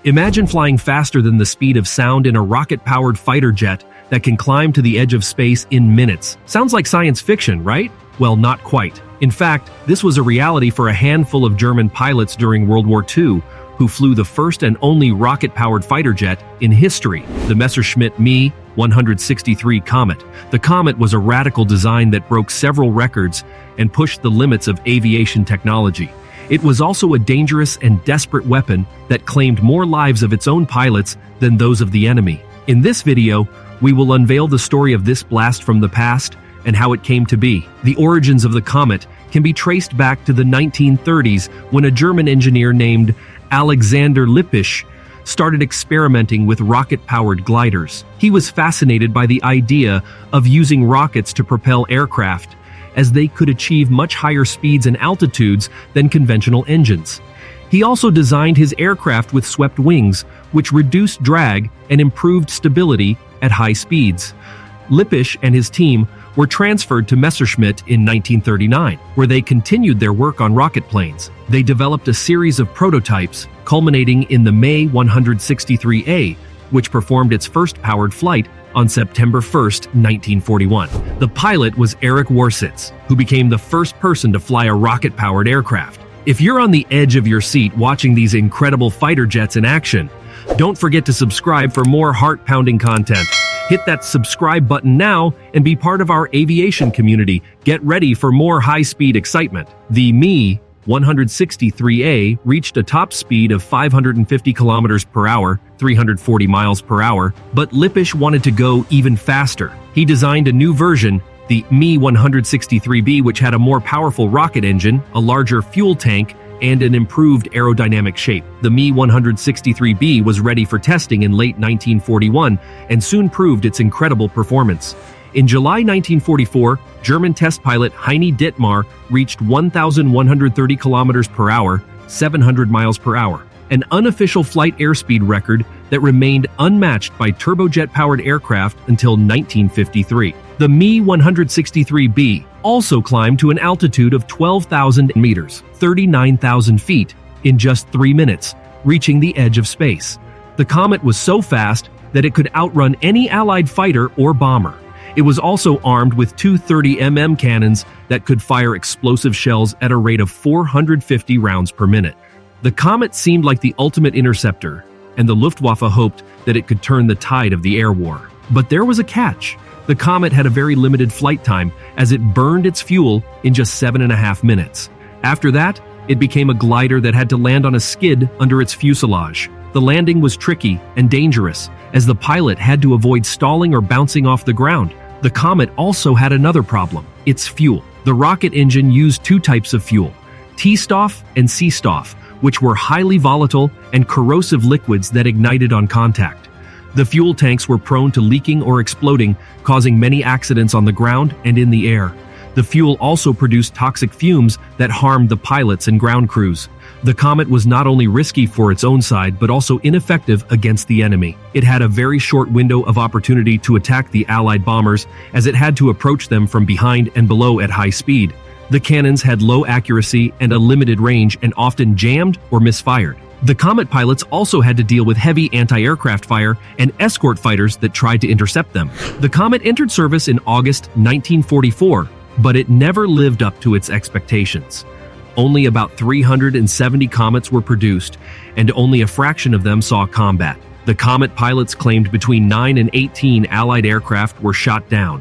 Imagine flying faster than the speed of sound in a rocket-powered fighter jet that can climb to the edge of space in minutes. Sounds like science fiction, right? Well, not quite. In fact, this was a reality for a handful of German pilots during World War II, who flew the first and only rocket-powered fighter jet in history, the Messerschmitt Me 163 Komet. The Komet was a radical design that broke several records and pushed the limits of aviation technology. It was also a dangerous and desperate weapon that claimed more lives of its own pilots than those of the enemy. In this video, we will unveil the story of this blast from the past and how it came to be. The origins of the Komet can be traced back to the 1930s when a German engineer named Alexander Lippisch started experimenting with rocket-powered gliders. He was fascinated by the idea of using rockets to propel aircraft, as they could achieve much higher speeds and altitudes than conventional engines. He also designed his aircraft with swept wings, which reduced drag and improved stability at high speeds. Lippisch and his team were transferred to Messerschmitt in 1939, where they continued their work on rocket planes. They developed a series of prototypes, culminating in the Me 163A, which performed its first powered flight on September 1, 1941. The pilot was Erich Warsitz, who became the first person to fly a rocket-powered aircraft. If you're on the edge of your seat watching these incredible fighter jets in action, don't forget to subscribe for more heart-pounding content. Hit that subscribe button now and be part of our aviation community. Get ready for more high-speed excitement. The Me 163A reached a top speed of 550 kilometers per hour, 340 miles per hour, but Lippisch wanted to go even faster. He designed a new version, the Me 163B, which had a more powerful rocket engine, a larger fuel tank, and an improved aerodynamic shape. The Me 163B was ready for testing in late 1941 and soon proved its incredible performance. In July 1944, German test pilot Heini Dittmar reached 1,130 kilometers per hour, 700 miles per hour, an unofficial flight airspeed record that remained unmatched by turbojet-powered aircraft until 1953. The Me 163B also climbed to an altitude of 12,000 meters, 39,000 feet, in just 3 minutes, reaching the edge of space. The Komet was so fast that it could outrun any Allied fighter or bomber. It was also armed with two 30mm cannons that could fire explosive shells at a rate of 450 rounds per minute. The Komet seemed like the ultimate interceptor, and the Luftwaffe hoped that it could turn the tide of the air war. But there was a catch. The Komet had a very limited flight time, as it burned its fuel in just 7.5 minutes. After that, it became a glider that had to land on a skid under its fuselage. The landing was tricky and dangerous, as the pilot had to avoid stalling or bouncing off the ground. The Komet also had another problem: its fuel. The rocket engine used two types of fuel, T-Stoff and C-Stoff, which were highly volatile and corrosive liquids that ignited on contact. The fuel tanks were prone to leaking or exploding, causing many accidents on the ground and in the air. The fuel also produced toxic fumes that harmed the pilots and ground crews. The Komet was not only risky for its own side, but also ineffective against the enemy. It had a very short window of opportunity to attack the Allied bombers, as it had to approach them from behind and below at high speed. The cannons had low accuracy and a limited range and often jammed or misfired. The Komet pilots also had to deal with heavy anti-aircraft fire and escort fighters that tried to intercept them. The Komet entered service in August 1944, but it never lived up to its expectations. Only about 370 Komets were produced, and only a fraction of them saw combat. The Komet pilots claimed between 9 and 18 Allied aircraft were shot down,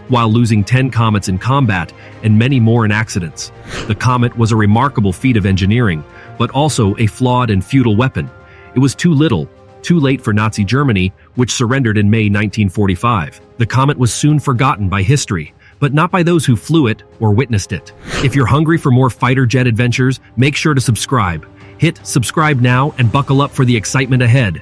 while losing 10 Komets in combat and many more in accidents. The Komet was a remarkable feat of engineering, but also a flawed and futile weapon. It was too little, too late for Nazi Germany, which surrendered in May 1945. The Komet was soon forgotten by history, but not by those who flew it or witnessed it. If you're hungry for more fighter jet adventures, make sure to subscribe. Hit subscribe now and buckle up for the excitement ahead.